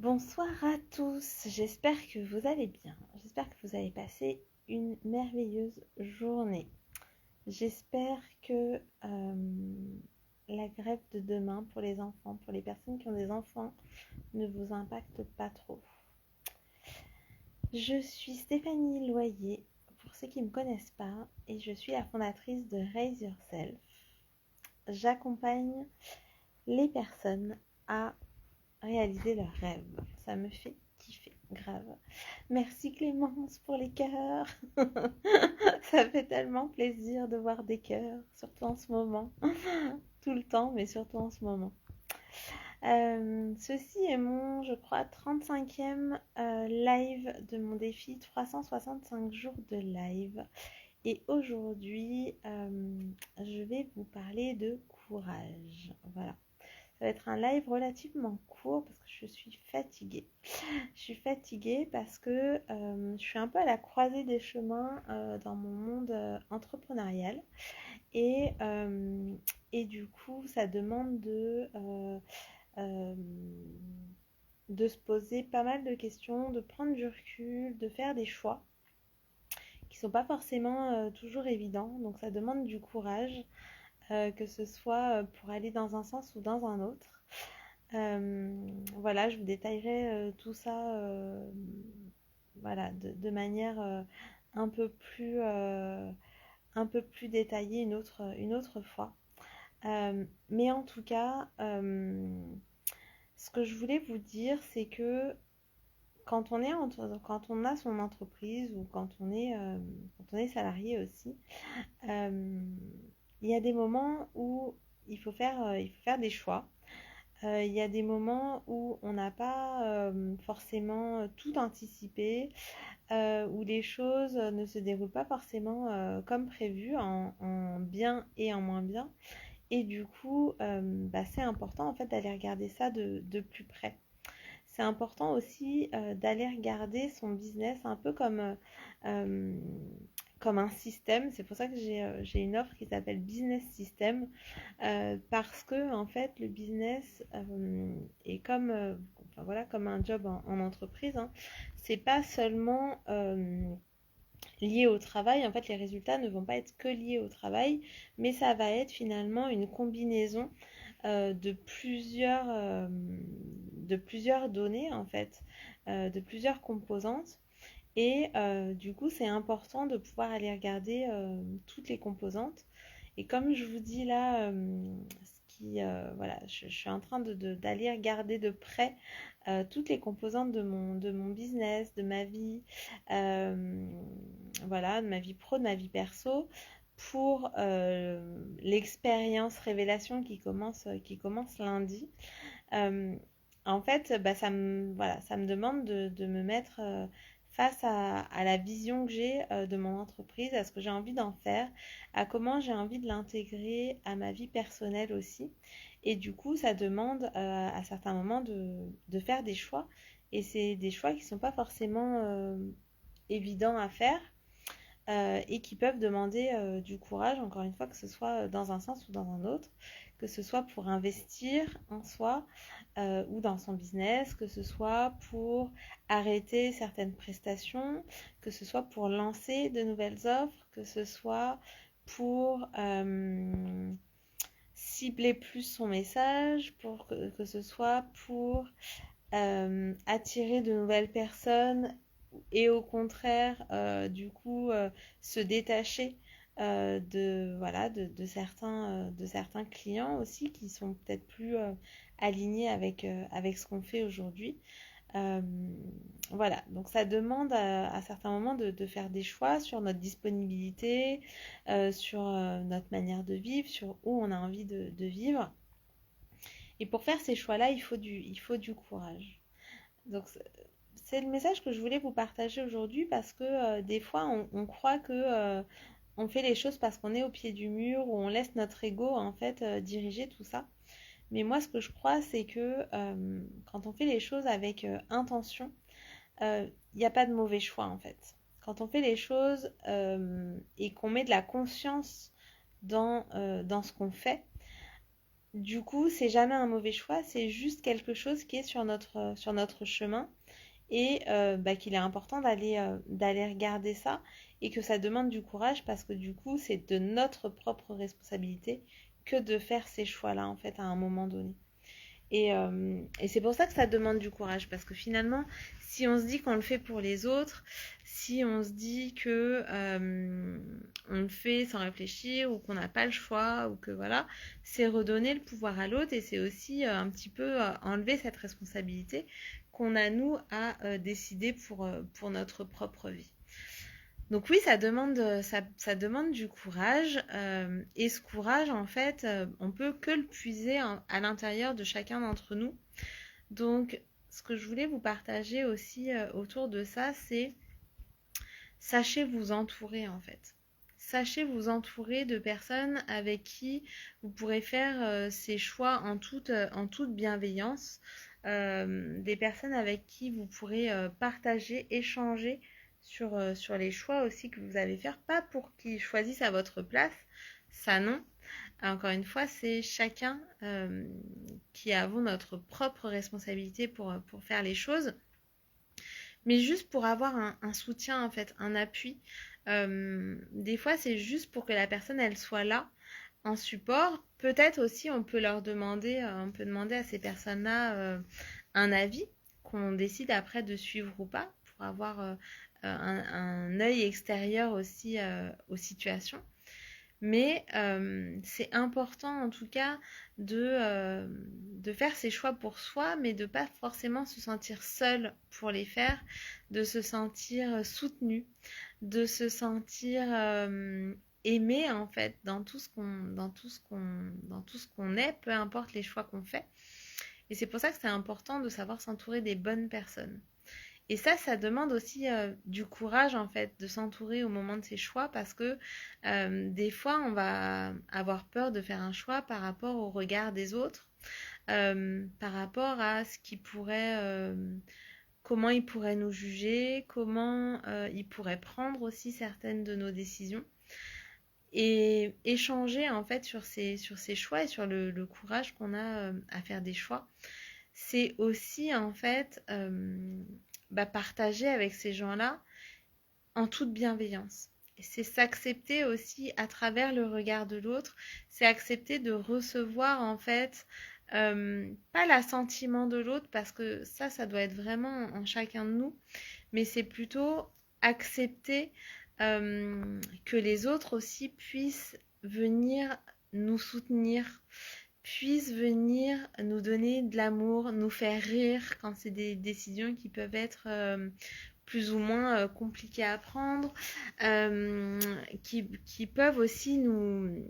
Bonsoir à tous, j'espère que vous allez bien, j'espère que vous avez passé une merveilleuse journée. J'espère que la grève de demain pour les enfants, pour les personnes qui ont des enfants, ne vous impacte pas trop. Je suis Stéphanie Loyer, pour ceux qui ne me connaissent pas, et je suis la fondatrice de Raise Yourself. J'accompagne les personnes à réaliser leurs rêves. Ça me fait kiffer, grave. Merci Clémence pour les cœurs. Ça fait tellement plaisir de voir des cœurs, surtout en ce moment. Tout le temps, mais surtout en ce moment. Ceci est mon, je crois, 35e live de mon défi 365 jours de live. Et aujourd'hui, je vais vous parler de courage. Voilà. Ça va être un live relativement court parce que je suis fatiguée. Je suis fatiguée parce que je suis un peu à la croisée des chemins dans mon monde entrepreneurial. Et, et du coup, ça demande de se poser pas mal de questions, de prendre du recul, de faire des choix qui ne sont pas forcément toujours évidents. Donc ça demande du courage, que ce soit pour aller dans un sens ou dans un autre. Voilà, je vous détaillerai tout ça voilà, de manière un peu plus détaillée une autre fois. Mais en tout cas, ce que je voulais vous dire, c'est que quand on a son entreprise ou quand on est salarié aussi, euh, il y a des moments où il faut faire des choix. Il y a des moments où on n'a pas forcément tout anticipé, où les choses ne se déroulent pas forcément comme prévu, en bien et en moins bien. Et du coup, c'est important en fait d'aller regarder ça de plus près. C'est important aussi d'aller regarder son business un peu euh, comme un système. C'est pour ça que j'ai une offre qui s'appelle Business System, parce que en fait le business est enfin, voilà, comme un job en entreprise, hein. C'est pas seulement lié au travail. En fait, les résultats ne vont pas être que liés au travail, mais ça va être finalement une combinaison de plusieurs données, en fait, de plusieurs composantes. Et du coup, c'est important de pouvoir aller regarder toutes les composantes. Et comme je vous dis là, voilà, je suis en train d'aller regarder de près toutes les composantes de mon business, de ma vie, euh, voilà, de ma vie pro, de ma vie perso, pour l'expérience révélation qui commence lundi. Euh, En fait, voilà, ça me demande de me mettre face à la vision que j'ai de mon entreprise, à ce que j'ai envie d'en faire, à comment j'ai envie de l'intégrer à ma vie personnelle aussi. Et du coup, ça demande à certains moments de faire des choix. Et c'est des choix qui ne sont pas forcément évidents à faire, et qui peuvent demander du courage, encore une fois, que ce soit dans un sens ou dans un autre, que ce soit pour investir en soi ou dans son business, que ce soit pour arrêter certaines prestations, que ce soit pour lancer de nouvelles offres, que ce soit pour cibler plus son message, pour que ce soit pour attirer de nouvelles personnes et au contraire, du coup, se détacher voilà, de certains clients aussi qui sont peut-être plus alignés avec ce qu'on fait aujourd'hui. Euh, voilà, donc ça demande à certains moments de faire des choix sur notre disponibilité, sur notre manière de vivre, sur où on a envie de vivre. Et pour faire ces choix-là, il faut du courage. Donc c'est le message que je voulais vous partager aujourd'hui parce que des fois on croit que on fait les choses parce qu'on est au pied du mur ou on laisse notre ego en fait diriger tout ça. Mais moi ce que je crois c'est que quand on fait les choses avec intention, il n'y a pas de mauvais choix en fait. Quand on fait les choses et qu'on met de la conscience dans ce qu'on fait, du coup, c'est jamais un mauvais choix, c'est juste quelque chose qui est sur notre chemin et qu'il est important d'aller regarder ça et que ça demande du courage parce que du coup, c'est de notre propre responsabilité que de faire ces choix-là, en fait, à un moment donné. Et c'est pour ça que ça demande du courage, parce que finalement, si on se dit qu'on le fait pour les autres, si on se dit que on le fait sans réfléchir ou qu'on n'a pas le choix ou que voilà, c'est redonner le pouvoir à l'autre et c'est aussi un petit peu enlever cette responsabilité qu'on a nous à décider pour notre propre vie. Donc oui, ça demande du courage. Et ce courage, en fait, on peut que le puiser à l'intérieur de chacun d'entre nous. Donc, ce que je voulais vous partager aussi autour de ça, c'est sachez vous entourer, en fait. Sachez vous entourer de personnes avec qui vous pourrez faire ces choix en toute bienveillance. Des personnes avec qui vous pourrez partager, échanger sur les choix aussi que vous allez faire. Pas pour qu'ils choisissent à votre place, ça non. Encore une fois, c'est chacun qui avons notre propre responsabilité pour faire les choses mais juste pour avoir un soutien, en fait, un appui. Des fois, c'est juste pour que la personne, elle soit là, en support. Peut-être aussi, on peut demander à ces personnes-là un avis qu'on décide après de suivre ou pas, pour avoir un œil extérieur aussi aux situations. Mais c'est important en tout cas de faire ses choix pour soi, mais de ne pas forcément se sentir seul pour les faire, de se sentir soutenu, de se sentir aimé en fait dans tout ce qu'on est, peu importe les choix qu'on fait. Et c'est pour ça que c'est important de savoir s'entourer des bonnes personnes. Et ça demande aussi du courage en fait de s'entourer au moment de ses choix parce que des fois on va avoir peur de faire un choix par rapport au regard des autres, par rapport à ce qui pourrait, comment ils pourraient nous juger, comment ils pourraient prendre aussi certaines de nos décisions. Et échanger en fait sur ces choix et sur le courage qu'on a à faire des choix c'est aussi en fait partager avec ces gens-là en toute bienveillance. Et c'est s'accepter aussi à travers le regard de l'autre, c'est accepter de recevoir en fait pas l'assentiment de l'autre parce que ça doit être vraiment en chacun de nous, mais c'est plutôt accepter que les autres aussi puissent venir nous soutenir, puissent venir nous donner de l'amour, nous faire rire quand c'est des décisions qui peuvent être plus ou moins compliquées à prendre, qui peuvent aussi nous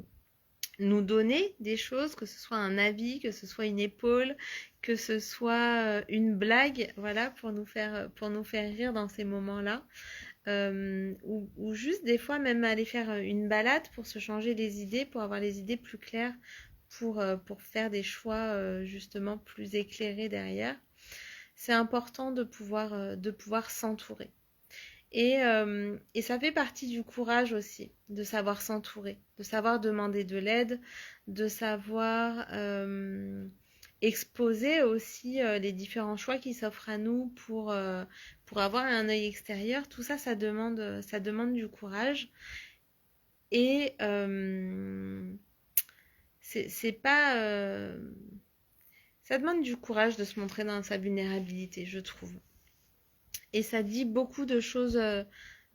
donner des choses, que ce soit un avis, que ce soit une épaule, que ce soit une blague, voilà, pour nous faire rire dans ces moments-là. Ou juste des fois même aller faire une balade pour se changer les idées, pour avoir les idées plus claires, pour faire des choix justement plus éclairés derrière. C'est important de pouvoir s'entourer. Et ça fait partie du courage aussi, de savoir s'entourer, de savoir demander de l'aide, de savoir exposer aussi les différents choix qui s'offrent à nous pour avoir un œil extérieur. Tout ça, ça demande du courage. Et c'est pas... ça demande du courage de se montrer dans sa vulnérabilité, je trouve. Et ça dit beaucoup de choses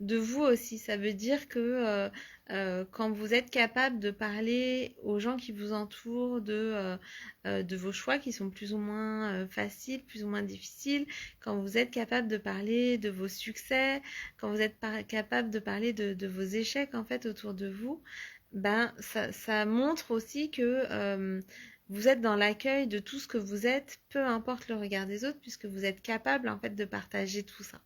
de vous aussi. Ça veut dire que quand vous êtes capable de parler aux gens qui vous entourent de vos choix qui sont plus ou moins faciles, plus ou moins difficiles, quand vous êtes capable de parler de vos succès, quand vous êtes capable de parler de vos échecs en fait autour de vous, ça montre aussi que vous êtes dans l'accueil de tout ce que vous êtes, peu importe le regard des autres, puisque vous êtes capable en fait de partager tout ça.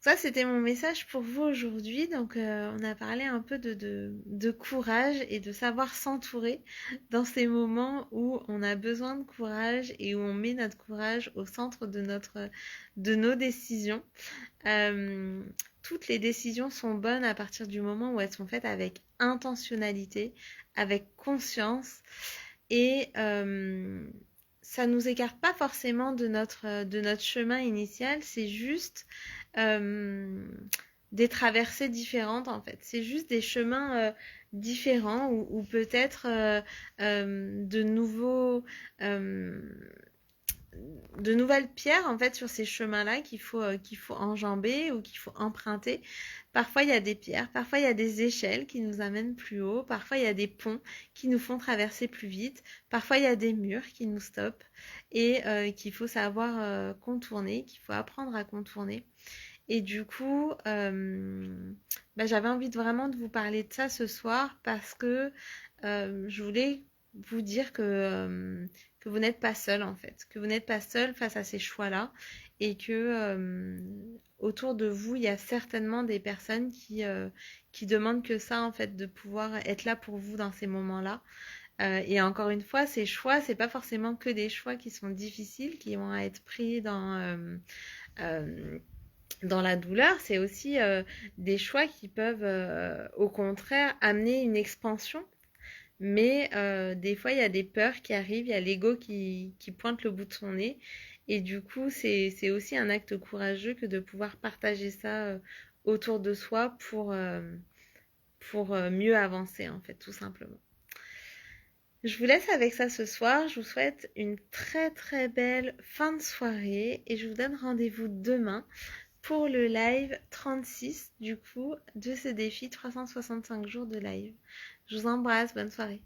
Ça, c'était mon message pour vous aujourd'hui. Donc, on a parlé un peu de courage et de savoir s'entourer dans ces moments où on a besoin de courage et où on met notre courage au centre de nos décisions. Toutes les décisions sont bonnes à partir du moment où elles sont faites avec intentionnalité, avec conscience. et ça nous écarte pas forcément de notre chemin initial, c'est juste des traversées différentes en fait. C'est juste des chemins différents ou peut-être de nouveaux de nouvelles pierres en fait sur ces chemins-là qu'il faut enjamber ou qu'il faut emprunter. Parfois il y a des pierres, parfois il y a des échelles qui nous amènent plus haut, parfois il y a des ponts qui nous font traverser plus vite, parfois il y a des murs qui nous stoppent et qu'il faut savoir contourner, qu'il faut apprendre à contourner. Et du coup, j'avais envie vraiment de vous parler de ça ce soir parce que je voulais vous dire que vous n'êtes pas seul en fait, que vous n'êtes pas seul face à ces choix-là et que autour de vous, il y a certainement des personnes qui demandent que ça en fait, de pouvoir être là pour vous dans ces moments-là. Et encore une fois, ces choix, c'est pas forcément que des choix qui sont difficiles, qui vont être pris euh, dans la douleur, c'est aussi des choix qui peuvent au contraire amener une expansion. Mais des fois, il y a des peurs qui arrivent, il y a l'ego qui pointe le bout de son nez. Et du coup, c'est aussi un acte courageux que de pouvoir partager ça autour de soi pour mieux avancer, en fait, tout simplement. Je vous laisse avec ça ce soir. Je vous souhaite une très très belle fin de soirée et je vous donne rendez-vous demain pour le live 36 du coup de ce défi 365 jours de live. Je vous embrasse, bonne soirée.